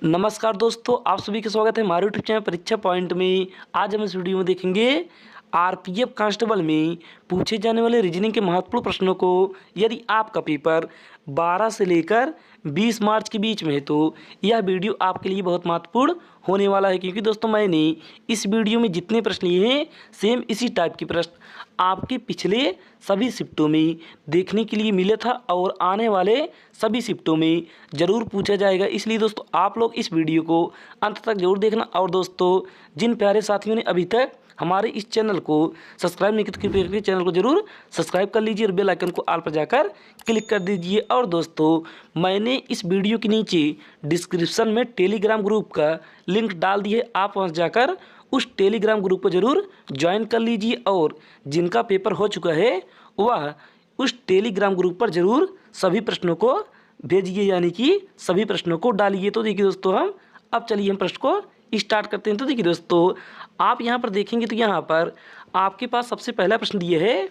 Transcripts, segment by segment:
नमस्कार दोस्तों, आप सभी का स्वागत है हमारे यूट्यूब चैनल परीक्षा पॉइंट में। आज हम इस वीडियो में देखेंगे आरपीएफ कांस्टेबल में पूछे जाने वाले रीजनिंग के महत्वपूर्ण प्रश्नों को। यदि आपका पेपर 12 से लेकर 20 मार्च के बीच में है तो यह वीडियो आपके लिए बहुत महत्वपूर्ण होने वाला है, क्योंकि दोस्तों मैंने इस वीडियो में जितने प्रश्न लिए हैं सेम इसी टाइप के प्रश्न आपके पिछले सभी शिफ्टों में देखने के लिए मिले था और आने वाले सभी शिफ्टों में ज़रूर पूछा जाएगा। इसलिए दोस्तों आप लोग इस वीडियो को अंत तक जरूर देखना। और दोस्तों जिन प्यारे साथियों ने अभी तक हमारे इस चैनल को सब्सक्राइब नहीं किया तो कृपया करके चैनल को जरूर सब्सक्राइब कर लीजिए और बेल आइकन को ऑल पर जाकर क्लिक कर दीजिए। और दोस्तों मैंने इस वीडियो के नीचे डिस्क्रिप्शन में टेलीग्राम ग्रुप का लिंक डाल दिया है, आप वहाँ जाकर उस टेलीग्राम ग्रुप को ज़रूर ज्वाइन कर लीजिए। और जिनका पेपर हो चुका है वह उस टेलीग्राम ग्रुप पर ज़रूर सभी प्रश्नों को भेजिए, यानी कि सभी प्रश्नों को डालिए। तो देखिए दोस्तों हम अब चलिए हम प्रश्न को स्टार्ट करते हैं। तो देखिए दोस्तों आप यहाँ पर देखेंगे तो यहाँ पर आपके पास सबसे पहला प्रश्न दिया है,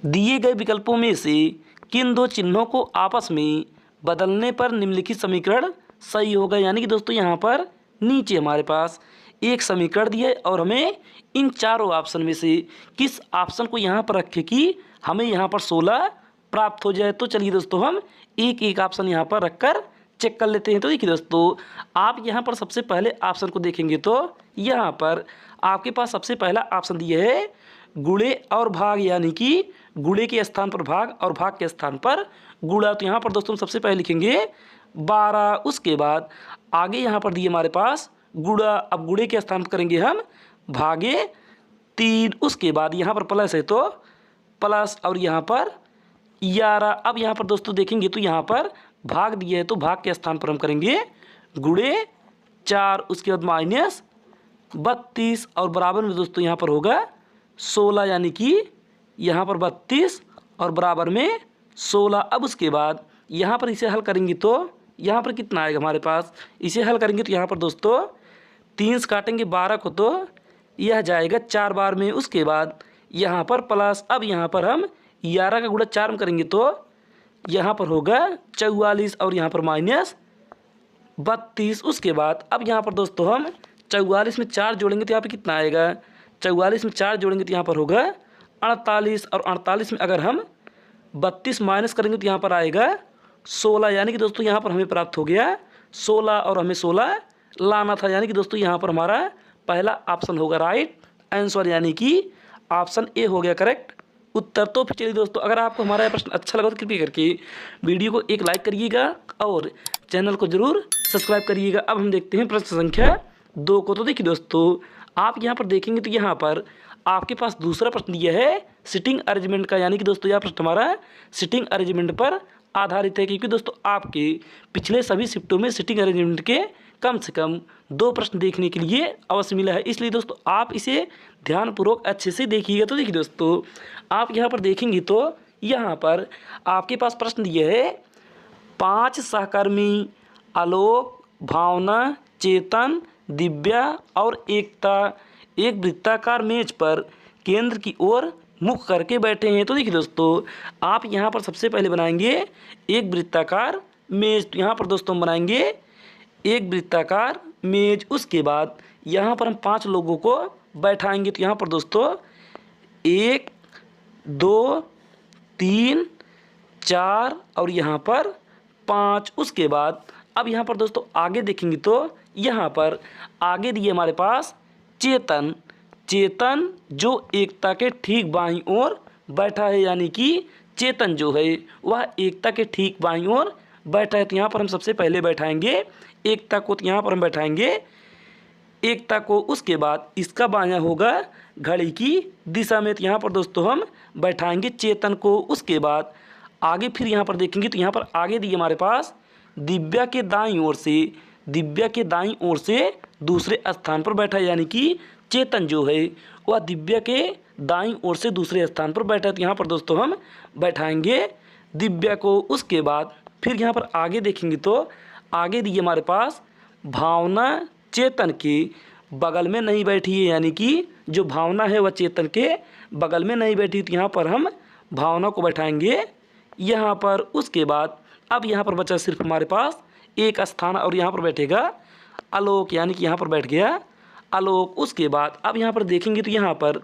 दिए गए विकल्पों में से किन दो चिन्हों को आपस में बदलने पर निम्नलिखित समीकरण सही होगा। यानी कि दोस्तों यहाँ पर नीचे हमारे पास एक समीकरण दिया है और हमें इन चारों ऑप्शन में से किस ऑप्शन को यहाँ पर रखें कि हमें यहाँ पर 16 प्राप्त हो जाए। तो चलिए दोस्तों हम एक एक ऑप्शन यहाँ पर रखकर चेक कर लेते हैं। तो देखिए दोस्तों आप यहाँ पर सबसे पहले ऑप्शन को देखेंगे तो यहाँ पर आपके पास सबसे पहला ऑप्शन दिया है गुणे और भाग, यानी कि गुणे के स्थान पर भाग और भाग के स्थान पर गुणा। तो यहाँ पर दोस्तों हम सबसे पहले लिखेंगे 12, उसके बाद आगे यहाँ पर दिए हमारे पास गुणा, अब गुणे के स्थान पर करेंगे हम भागे 3, उसके बाद यहाँ पर प्लस है तो प्लस और यहाँ पर 11। अब यहाँ पर दोस्तों देखेंगे तो यहाँ पर भाग दिया है तो भाग के स्थान पर हम करेंगे गुणे 4, उसके बाद माइनस 32 और बराबर में दोस्तों यहाँ पर होगा 16, यानी कि यहाँ पर 32 और बराबर में 16। अब उसके बाद यहाँ पर इसे हल करेंगे तो यहाँ पर कितना आएगा हमारे पास, इसे हल करेंगे तो यहाँ पर दोस्तों 3 से काटेंगे 12 को तो यह जाएगा 4 बार में। उसके बाद यहाँ पर प्लस, अब यहाँ पर हम 11 का गुणा 4 में करेंगे तो यहाँ पर होगा 44 और यहाँ पर माइनस 32। उसके बाद अब यहाँ पर दोस्तों हम 44 में 4 जोड़ेंगे तो यहाँ पर कितना आएगा, 44 में 4 जोड़ेंगे तो यहाँ पर होगा 48 और 48 में अगर हम 32 माइनस करेंगे तो यहाँ पर आएगा 16, यानी कि दोस्तों यहाँ पर हमें प्राप्त हो गया 16 और हमें 16 लाना था। यानी कि दोस्तों यहाँ पर हमारा पहला ऑप्शन होगा राइट आंसर, यानी कि ऑप्शन ए हो गया करेक्ट उत्तर। तो फिर चलिए दोस्तों अगर आपको हमारा यह प्रश्न अच्छा लगा तो कृपया करके वीडियो को एक लाइक करिएगा और चैनल को ज़रूर सब्सक्राइब करिएगा। अब हम देखते हैं प्रश्न संख्या 2 को। तो देखिए दोस्तों आप यहाँ पर देखेंगे तो यहाँ पर आपके पास दूसरा प्रश्न दिया है सिटिंग अरेंजमेंट का, यानी कि दोस्तों यह प्रश्न हमारा सिटिंग अरेंजमेंट पर आधारित है, क्योंकि दोस्तों आपके पिछले सभी शिफ्टों में सिटिंग अरेंजमेंट के कम से कम 2 प्रश्न देखने के लिए अवश्य मिला है। इसलिए दोस्तों आप इसे ध्यानपूर्वक अच्छे से देखिएगा। तो देखिए दोस्तों आप यहाँ पर देखेंगे तो यहाँ पर आपके पास प्रश्न दिए है 5 सहकर्मी आलोक, भावना, चेतन, दिव्या और एकता एक वृत्ताकार मेज पर केंद्र की ओर मुख करके बैठे हैं। तो देखिए दोस्तों आप यहाँ पर सबसे पहले बनाएंगे एक वृत्ताकार मेज। तो यहाँ पर दोस्तों हम बनाएंगे एक वृत्ताकार मेज, उसके बाद यहाँ पर हम 5 लोगों को बैठाएंगे। तो यहाँ पर दोस्तों 1 2 3 4 और यहाँ पर 5। उसके बाद अब यहाँ पर दोस्तों आगे देखेंगे तो यहाँ पर आगे दिए हमारे पास चेतन, चेतन जो एकता के ठीक बाईं ओर बैठा है, यानी कि चेतन जो है वह एकता के ठीक बाईं ओर बैठा है। तो यहाँ पर हम सबसे पहले बैठाएंगे एकता को, तो यहाँ पर हम बैठाएंगे एकता को। उसके बाद इसका बायां होगा घड़ी की दिशा में, तो यहाँ पर दोस्तों हम बैठाएंगे चेतन को। उसके बाद आगे फिर यहाँ पर देखेंगे तो यहाँ पर आगे दिए हमारे पास दिव्या के दाईं ओर से, दिव्या के दाईं ओर से दूसरे स्थान पर बैठा है, यानी कि चेतन जो है वह दिव्या के दाईं ओर से दूसरे स्थान पर बैठा है। तो यहाँ पर दोस्तों हम बैठाएंगे दिव्या को। उसके बाद फिर यहाँ पर आगे देखेंगे तो आगे दिए हमारे पास भावना चेतन के बगल में नहीं बैठी है, यानी कि जो भावना है वह चेतन के बगल में नहीं बैठी। तो यहाँ पर हम भावना को बैठाएंगे यहाँ पर। उसके बाद अब यहाँ पर बचा सिर्फ हमारे पास एक स्थान और यहाँ पर बैठेगा आलोक यानी कि यहाँ पर बैठ गया आलोक। उसके बाद अब यहाँ पर देखेंगे तो यहाँ पर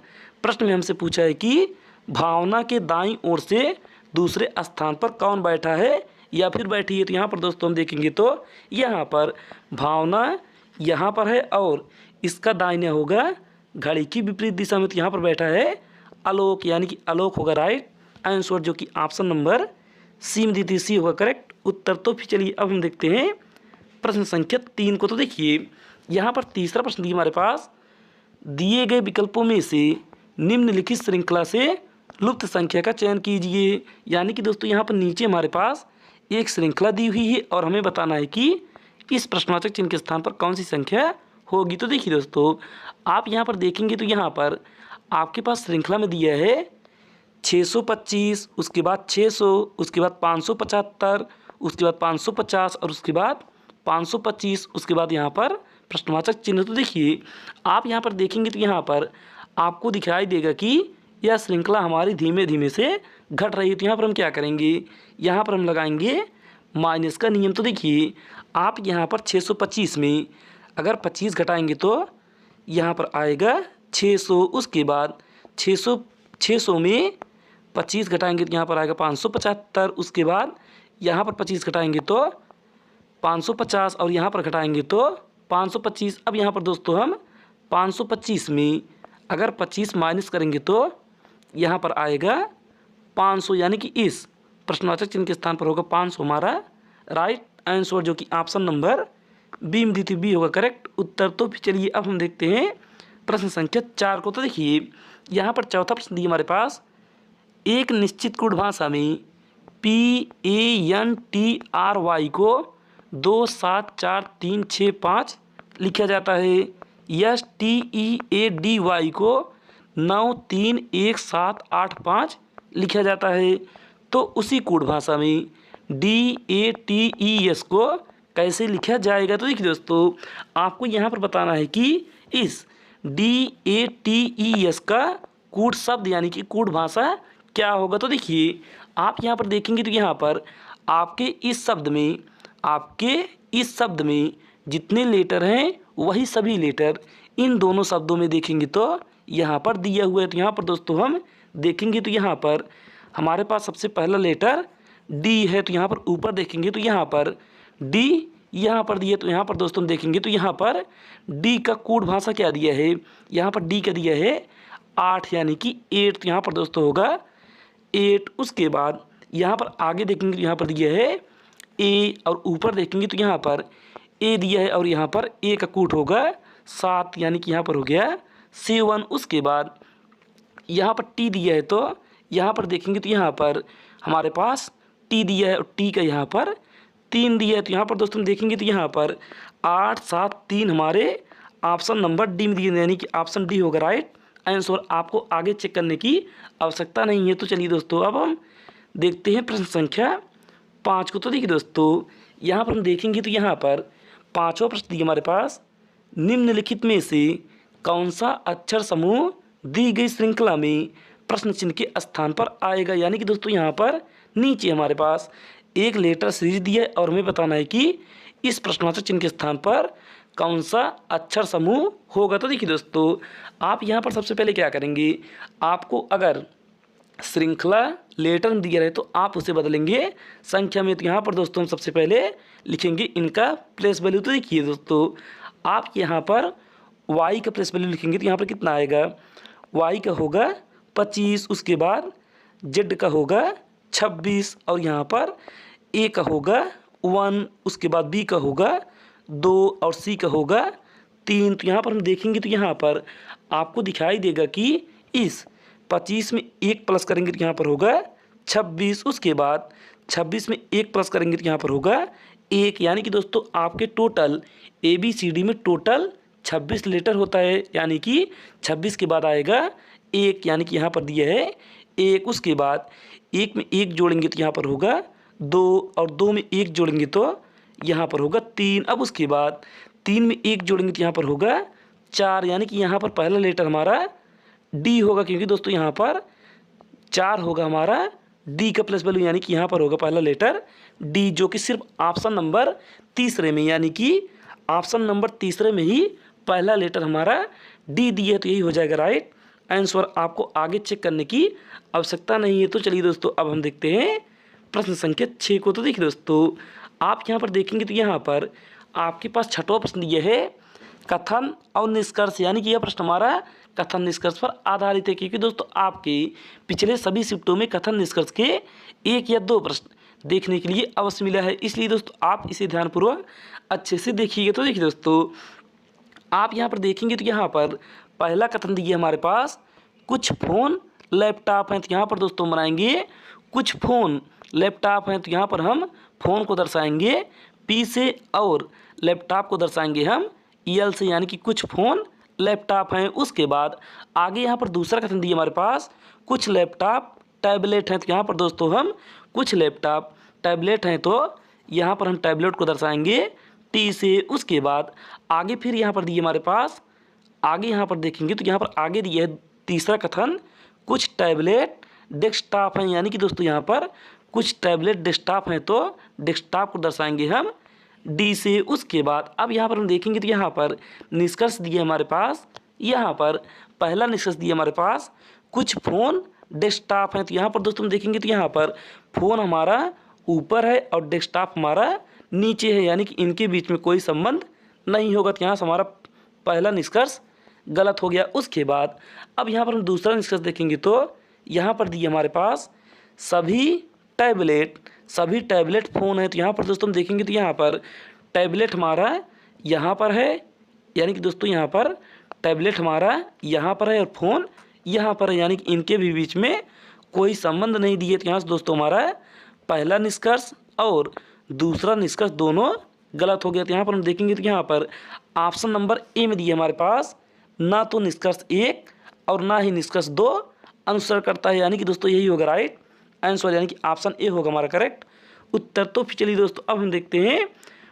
प्रश्न में हमसे पूछा है कि भावना के दाईं ओर से दूसरे स्थान पर कौन बैठा है या फिर बैठी है। तो यहाँ पर दोस्तों हम देखेंगे तो यहाँ पर भावना यहाँ पर है और इसका दाहिने होगा घड़ी की विपरीत दिशा में, तो यहाँ पर बैठा है आलोक यानी कि आलोक होगा राइट आंसर, जो कि ऑप्शन नंबर सी में दी थी, सी होगा करेक्ट उत्तर। तो फिर चलिए अब हम देखते हैं प्रश्न संख्या 3 को। तो देखिए यहाँ पर तीसरा प्रश्न दिया हमारे पास, दिए गए विकल्पों में से निम्नलिखित श्रृंखला से लुप्त संख्या का चयन कीजिए। यानी कि दोस्तों यहाँ पर नीचे हमारे पास एक श्रृंखला दी हुई है और हमें बताना है कि इस प्रश्नवाचक चिन्ह के स्थान पर कौन सी संख्या होगी। तो देखिए दोस्तों आप यहाँ पर देखेंगे तो यहाँ पर आपके पास श्रृंखला में दिया है 625, उसके बाद 600, उसके बाद 575, उसके बाद 550 और उसके बाद 525, उसके बाद यहाँ पर प्रश्नवाचक चिन्ह। तो देखिए आप यहाँ पर देखेंगे तो यहाँ पर आपको दिखाई देगा कि यह श्रृंखला हमारी धीमे धीमे से घट रही है। तो यहाँ पर हम क्या करेंगे, यहाँ पर हम लगाएंगे माइनस का नियम। तो देखिए आप यहाँ पर 625 में अगर 25 घटाएंगे तो यहाँ पर आएगा 600, उसके बाद 600 में 25 घटाएंगे तो यहाँ पर आएगा 575, उसके बाद यहाँ पर 25 घटाएंगे तो 550 और यहाँ पर घटाएंगे तो 525। अब यहाँ पर दोस्तों हम 525 में अगर 25 माइनस करेंगे तो यहाँ पर आएगा 500, यानी कि इस प्रश्नवाचक चिन्ह के स्थान पर होगा 500 हमारा राइट आंसर, जो कि ऑप्शन नंबर बी में दी थी, बी होगा करेक्ट उत्तर। तो फिर चलिए अब हम देखते हैं प्रश्न संख्या 4 को। तो देखिए यहाँ पर चौथा प्रश्न दिया हमारे पास, एक निश्चित कूट भाषा में PANTRY को 2 7 4 3 6 5 लिखा जाता है। STEADY को 9 3 1 7 8 5 लिखा जाता है। तो उसी कूट भाषा में DATES को कैसे लिखा जाएगा। तो देखिए दोस्तों आपको यहाँ पर बताना है कि इस DATES का कूट शब्द यानी कि कूट भाषा क्या होगा। तो देखिए आप यहाँ पर देखेंगे तो यहाँ पर आपके इस शब्द में जितने लेटर हैं वही सभी लेटर इन दोनों शब्दों में देखेंगे तो यहाँ पर दिया हुआ है। तो यहाँ पर दोस्तों हम देखेंगे तो यहाँ पर हमारे पास सबसे पहला लेटर डी है। तो यहाँ पर ऊपर देखेंगे तो यहाँ पर डी यहाँ पर दिया, तो यहाँ पर दोस्तों हम देखेंगे तो यहाँ पर डी का कूट भाषा क्या दिया है, यहाँ पर डी का दिया है 8 यानी कि 8। तो यहाँ पर दोस्तों होगा 8। उसके बाद यहाँ पर आगे देखेंगे तो यहाँ पर दिया है ए और ऊपर देखेंगे तो यहाँ पर ए दिया है और यहाँ पर ए का कूट होगा 7 यानी कि यहाँ पर हो गया 7। उसके बाद यहाँ पर टी दिया है तो यहाँ पर देखेंगे तो यहाँ पर हमारे पास टी दिया है और टी का यहाँ पर 3 दिया है। तो यहाँ पर दोस्तों देखेंगे तो यहाँ पर 8 7 3 हमारे ऑप्शन नंबर डी में दिए, यानी कि ऑप्शन डी होगा राइट आंसर। आपको आगे चेक करने की आवश्यकता नहीं है। तो चलिए दोस्तों अब हम देखते हैं प्रश्न संख्या 5 को। तो देखिए दोस्तों यहाँ पर हम देखेंगे तो यहाँ पर पाँचवा प्रश्न दिया हमारे पास, निम्नलिखित में से कौन सा अक्षर समूह दी गई श्रृंखला में प्रश्न चिन्ह के स्थान पर आएगा। यानी कि दोस्तों यहाँ पर नीचे हमारे पास एक लेटर सीरीज दिया है और हमें बताना है कि इस प्रश्नवाचक चिन्ह के स्थान पर कौन सा अक्षर समूह होगा। तो देखिए दोस्तों आप यहाँ पर सबसे पहले क्या करेंगे, आपको अगर श्रृंखला लेटर में दिया रहे तो आप उसे बदलेंगे संख्या में। तो यहाँ पर दोस्तों हम सबसे पहले लिखेंगे इनका प्लेस वैल्यू। तो देखिए दोस्तों आप यहाँ पर y का प्लेस वैल्यू लिखेंगे तो यहाँ पर कितना आएगा, y का होगा 25, उसके बाद z का होगा 26 और यहाँ पर a का होगा 1, उसके बाद b का होगा 2 और c का होगा 3। तो यहाँ पर हम देखेंगे तो यहाँ पर आपको दिखाई देगा कि इस 25 में 1 प्लस करेंगे तो यहाँ पर होगा 26, उसके बाद 26 में 1 प्लस करेंगे तो यहाँ पर होगा 1। यानी कि दोस्तों आपके टोटल ABCD में टोटल 26 लेटर होता है, यानी कि 26 के बाद आएगा 1, यानी कि यहाँ पर दिया है 1। उसके बाद 1 में 1 जोड़ेंगे तो यहाँ पर होगा 2 और 2 में 1 जोड़ेंगे तो यहाँ पर होगा 3। अब उसके बाद 3 में 1 जोड़ेंगे तो यहाँ पर होगा 4, यानी कि यहाँ पर पहला लेटर हमारा डी होगा, क्योंकि दोस्तों यहाँ पर 4 होगा हमारा डी का प्लस वैल्यू, यानी कि यहाँ पर होगा पहला लेटर डी, जो कि सिर्फ ऑप्शन नंबर तीसरे में यानी कि ऑप्शन नंबर तीसरे में ही पहला लेटर हमारा डी दिया है, तो यही हो जाएगा राइट आंसर। आपको आगे चेक करने की आवश्यकता नहीं है। तो चलिए दोस्तों अब हम देखते हैं प्रश्न संख्या 6 को। तो देखिए दोस्तों आप यहाँ पर देखेंगे तो यहाँ पर आपके पास छठवां प्रश्न ये है कथन और निष्कर्ष, यानी कि यह प्रश्न हमारा कथन निष्कर्ष पर आधारित है, क्योंकि दोस्तों आपके पिछले सभी शिफ्टों में कथन निष्कर्ष के 1 या 2 प्रश्न देखने के लिए अवश्य मिला है, इसलिए दोस्तों आप इसे ध्यानपूर्वक अच्छे से देखिएगा। तो देखिए दोस्तों आप यहाँ पर देखेंगे तो यहाँ पर पहला कथन दिया हमारे पास कुछ फ़ोन लैपटॉप हैं, तो यहाँ पर दोस्तों बनाएंगे कुछ फ़ोन लैपटॉप हैं, तो यहाँ पर हम फ़ोन को दर्शाएंगे पी से और लैपटॉप को दर्शाएंगे हम ईल से, यानी कि कुछ फ़ोन लैपटॉप हैं। उसके बाद आगे यहाँ पर दूसरा कथन दिया हमारे पास कुछ लैपटॉप टैबलेट हैं, तो यहाँ पर दोस्तों हम कुछ लैपटॉप टैबलेट हैं, तो यहाँ पर हम टैबलेट को दर्शाएंगे टी से। उसके बाद आगे फिर यहाँ पर दिए हमारे पास आगे यहाँ पर देखेंगे तो यहाँ पर आगे दिया है तीसरा कथन कुछ टैबलेट डेस्कटॉप हैं, यानी कि दोस्तों यहाँ पर कुछ टैबलेट डेस्कटॉप हैं, तो डेस्कटॉप को दर्शाएंगे हम डी से। उसके बाद अब यहाँ पर हम देखेंगे तो यहाँ पर निष्कर्ष दिए हमारे पास, यहाँ पर पहला निष्कर्ष दिया हमारे पास कुछ फ़ोन डेस्कटॉप हैं, तो यहाँ पर दोस्तों हम देखेंगे तो यहाँ पर फ़ोन हमारा ऊपर है और डेस्कटॉप हमारा नीचे है, यानी कि इनके बीच में कोई संबंध नहीं होगा, तो यहाँ से हमारा पहला निष्कर्ष गलत हो गया। उसके बाद अब यहाँ पर हम दूसरा निष्कर्ष देखेंगे तो यहाँ पर दिए हमारे पास सभी टैबलेट फ़ोन है, तो यहाँ पर दोस्तों हम देखेंगे तो यहाँ पर टैबलेट हमारा यहाँ पर है, यानी कि दोस्तों यहाँ पर टैबलेट हमारा यहाँ पर है और फ़ोन यहाँ पर है, यानी कि इनके भी बीच में कोई संबंध नहीं दिए, तो यहाँ से दोस्तों हमारा पहला निष्कर्ष और दूसरा निष्कर्ष दोनों गलत हो गया। तो यहाँ पर हम देखेंगे तो यहाँ पर ऑप्शन नंबर ए में दिए हमारे पास ना तो निष्कर्ष 1 और ना ही निष्कर्ष 2 अनुसरण करता है, यानी कि दोस्तों यही होगा राइट आंसर, यानी कि ऑप्शन ए होगा हमारा करेक्ट उत्तर। तो फिर चलिए दोस्तों अब हम देखते हैं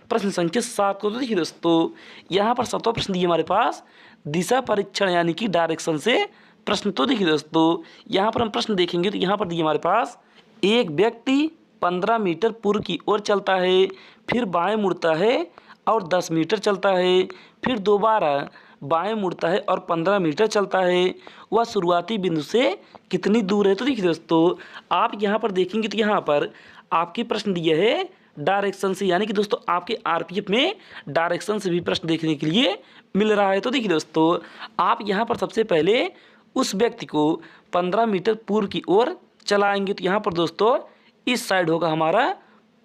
प्रश्न संख्या 7 को। तो देखिए दोस्तों यहाँ पर 7वां प्रश्न दिए हमारे पास दिशा परीक्षण यानी कि डायरेक्शन से प्रश्न। तो देखिए दोस्तों यहाँ पर हम प्रश्न देखेंगे तो यहाँ पर दिए हमारे पास एक व्यक्ति 15 मीटर पूर्व की ओर चलता है, फिर बाएं मुड़ता है और 10 मीटर चलता है, फिर दोबारा बाएं मुड़ता है और 15 मीटर चलता है, वह शुरुआती बिंदु से कितनी दूर है। तो देखिए दोस्तों आप यहाँ पर देखेंगे तो यहाँ पर आपके प्रश्न दिए है डायरेक्शन से, यानी कि दोस्तों आपके आरपीएफ में डायरेक्शन से भी प्रश्न देखने के लिए मिल रहा है। तो देखिए दोस्तों आप यहाँ पर सबसे पहले उस व्यक्ति को 15 मीटर पूर्व की ओर चलाएंगे, तो यहाँ पर दोस्तों इस साइड होगा हमारा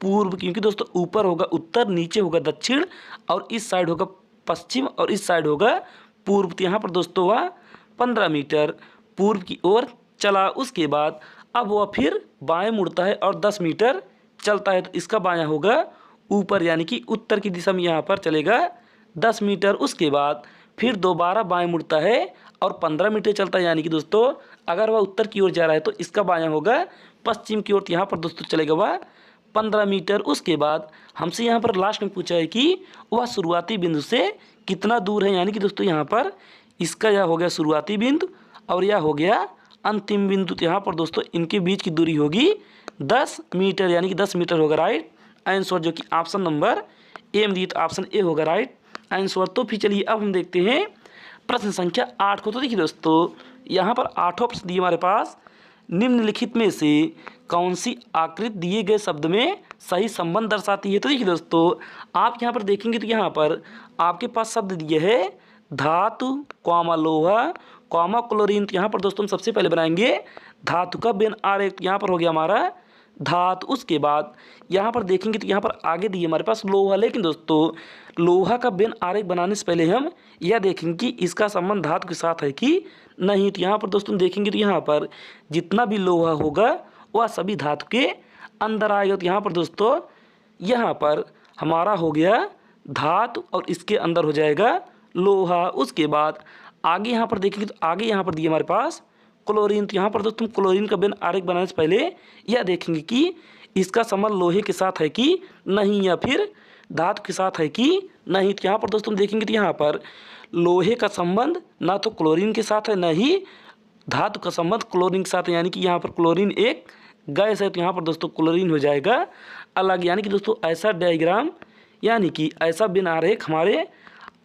पूर्व, क्योंकि दोस्तों ऊपर होगा उत्तर, नीचे होगा दक्षिण और इस साइड होगा पश्चिम और इस साइड होगा पूर्व। तो यहाँ पर दोस्तों वह 15 मीटर पूर्व की ओर चला। उसके बाद अब वह फिर बाएं मुड़ता है और 10 मीटर चलता है, तो इसका बायां होगा ऊपर, यानी कि उत्तर की दिशा में यहाँ पर चलेगा 10 मीटर। उसके बाद फिर दोबारा बाएं मुड़ता है और 15 मीटर चलता है, यानी कि दोस्तों अगर वह उत्तर की ओर जा रहा है तो इसका बायां होगा पश्चिम की ओर, तो यहाँ पर दोस्तों चलेगा वह 15 मीटर। उसके बाद हमसे यहाँ पर लास्ट में पूछा है कि वह शुरुआती बिंदु से कितना दूर है, यानी कि दोस्तों यहाँ पर इसका यह हो गया शुरुआती बिंदु और यह हो गया अंतिम बिंदु। तो यहाँ पर दोस्तों इनके बीच की दूरी होगी 10 मीटर, यानी कि 10 मीटर होगा राइट आंसर, जो कि ऑप्शन नंबर ए में दिए, तो ऑप्शन ए होगा राइट आंसर। तो फिर चलिए अब हम देखते हैं प्रश्न संख्या 8 को। तो देखिए दोस्तों यहाँ पर 8वां प्रश्न दिए हमारे पास निम्नलिखित में से कौन सी आकृति दिए गए शब्द में सही संबंध दर्शाती है। तो देखिए दोस्तों आप यहाँ पर देखेंगे तो यहाँ पर आपके पास शब्द दिए है धातु कॉमा लोहा कॉमा क्लोरीन। तो यहाँ पर दोस्तों हम सबसे पहले बनाएंगे धातु का बेन आरेख, तो यहाँ पर हो गया हमारा धातु। उसके बाद यहाँ पर देखेंगे तो यहाँ पर आगे दिए हमारे पास लोहा, लेकिन दोस्तों लोहा का बेन आरेख बनाने से पहले हम यह देखेंगे कि इसका संबंध धातु के साथ है कि नहीं। तो यहाँ पर दोस्तों देखेंगे तो यहाँ पर जितना भी लोहा होगा वह सभी धातु के अंदर आएगा। तो यहाँ पर दोस्तों यहाँ पर हमारा हो गया धातु और इसके अंदर हो जाएगा लोहा। उसके बाद आगे यहाँ पर देखेंगे तो आगे यहाँ पर दिए हमारे पास क्लोरीन। तो यहाँ पर दोस्तों क्लोरीन का बेन आरेख बनाने से पहले यह देखेंगे कि इसका संबंध लोहे के साथ है कि नहीं या फिर धातु के साथ है कि नहीं। तो यहाँ पर दोस्तों देखेंगे तो यहाँ पर लोहे का संबंध ना तो क्लोरीन के साथ है ना ही धातु का संबंध क्लोरीन के साथ है, यानी कि यहाँ पर क्लोरीन एक गैस है, तो यहाँ पर दोस्तों क्लोरीन हो जाएगा अलग। यानी कि दोस्तों ऐसा डायग्राम यानी कि ऐसा बिन आरेख हमारे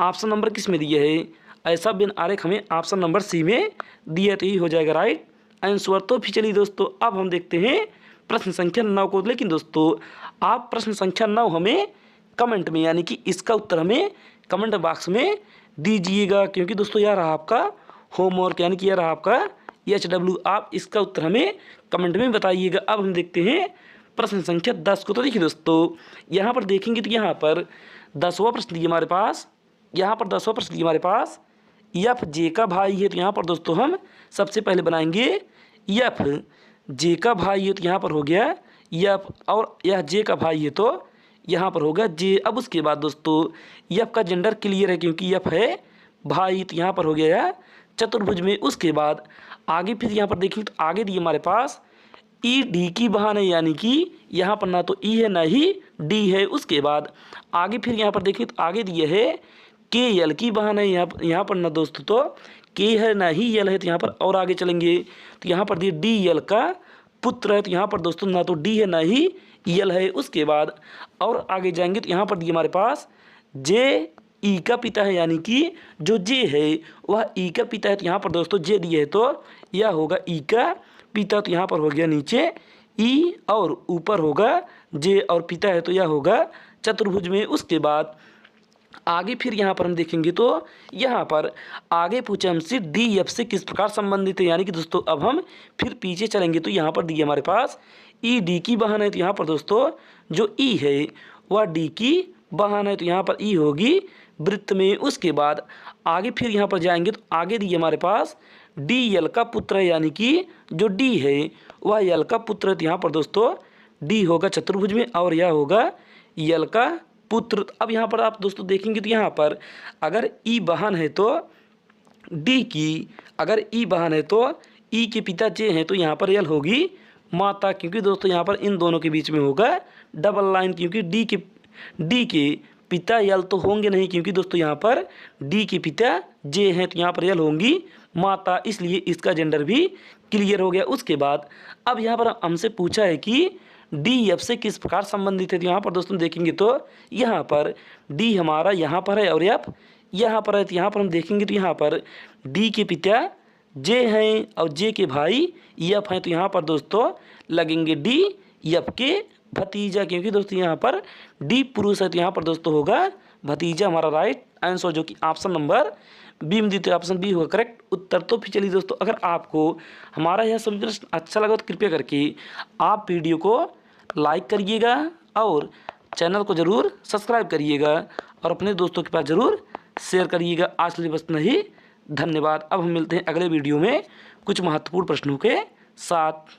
ऑप्शन नंबर किस में दिए है, ऐसा बिन आरेख हमें ऑप्शन नंबर सी में दिया, तो यही हो जाएगा राइट आंसर। तो फिर चलिए दोस्तों अब हम देखते हैं प्रश्न संख्या 9 को। लेकिन दोस्तों आप प्रश्न संख्या 9 हमें कमेंट में यानी कि इसका उत्तर हमें कमेंट बॉक्स में दीजिएगा, क्योंकि दोस्तों यह रहा आपका होमवर्क यानी कि यह रहा आपका HW। आप इसका उत्तर हमें कमेंट में बताइएगा। अब हम देखते हैं प्रश्न संख्या 10 को। तो देखिए दोस्तों यहाँ पर देखेंगे तो यहाँ पर 10वां प्रश्न दिया हमारे पास, यहाँ पर 10वां प्रश्न दिया हमारे पास एफ जे का भाई है। तो यहाँ पर दोस्तों हम सबसे पहले बनाएंगे एफ जे का भाई है, तो यहाँ पर हो गया एफ, और यह जे का भाई है तो यहाँ पर होगा जे। अब उसके बाद दोस्तों एफ का जेंडर क्लियर है क्योंकि एफ है भाई, तो यहाँ पर हो गया चतुर्भुज में। उसके बाद आगे फिर यहाँ पर देखेंगे तो आगे दिए हमारे पास ई डी की बहान है, यानी कि यहाँ पर ना तो ई है ना ही डी है। उसके बाद आगे फिर यहाँ पर देखें तो आगे दिए है के एल की बहान है, यहाँ पर ना दोस्तों तो के है ना ही एल है, तो यहाँ पर और आगे चलेंगे तो यहाँ पर दिए डी एल का पुत्र है, तो यहाँ पर दोस्तों ना तो डी है ना ही एल है। उसके बाद और आगे जाएंगे तो यहाँ पर दिए हमारे पास जे ई का पिता है, यानी कि जो जे है वह ई का पिता है, तो यहाँ पर दोस्तों जे दिए है तो यह होगा ई का पिता, तो यहाँ पर हो गया नीचे ई और ऊपर होगा जे और पिता है तो यह होगा चतुर्भुज में। उसके बाद आगे फिर यहाँ पर हम देखेंगे तो यहाँ पर आगे पूछे हमसे डी एफ से किस प्रकार संबंधित है, यानी कि दोस्तों अब हम फिर पीछे चलेंगे तो यहाँ पर दी हमारे पास ई डी की बहन है, तो यहाँ पर दोस्तों जो ई है वह डी की बहन है, तो यहाँ पर ई होगी वृत्त में। उसके बाद आगे फिर यहाँ पर जाएंगे तो आगे दी हमारे पास डी एल का पुत्र है, यानी कि जो डी है वह एल का पुत्र है, तो यहाँ पर दोस्तों डी होगा चतुर्भुज में और यह होगा एल का पुत्र। अब यहाँ पर आप दोस्तों देखेंगे तो यहाँ पर अगर ई बहन है तो डी की, अगर ई बहन है तो ई के पिता जे हैं तो यहाँ पर एल होगी माता, क्योंकि दोस्तों यहाँ पर इन दोनों के बीच में होगा डबल लाइन, क्योंकि डी के पिता एल तो होंगे नहीं, क्योंकि दोस्तों यहाँ पर डी के पिता जे हैं तो यहाँ पर एल होंगी माता, इसलिए इसका जेंडर भी क्लियर हो गया। उसके बाद अब यहाँ पर हमसे पूछा है कि डी एफ से किस प्रकार संबंधित है, तो यहाँ पर दोस्तों देखेंगे तो यहाँ पर डी हमारा यहाँ पर है और एफ यहाँ पर है, तो यहाँ पर हम देखेंगे तो यहाँ पर डी के पिता जे हैं और जे के भाई एफ हैं, तो यहाँ पर दोस्तों लगेंगे डी एफ के भतीजा, क्योंकि दोस्तों यहाँ पर डी पुरुष है, तो यहाँ पर दोस्तों होगा भतीजा हमारा राइट आंसर, जो कि ऑप्शन नंबर बी में दी, ऑप्शन बी होगा करेक्ट उत्तर। तो फिर चलिए दोस्तों अगर आपको हमारा यह सभी प्रश्न अच्छा लगा तो कृपया करके आप वीडियो को लाइक करिएगा और चैनल को ज़रूर सब्सक्राइब करिएगा और अपने दोस्तों के पास ज़रूर शेयर करिएगा। आज के लिए बस नहीं, धन्यवाद। अब हम मिलते हैं अगले वीडियो में कुछ महत्वपूर्ण प्रश्नों के साथ।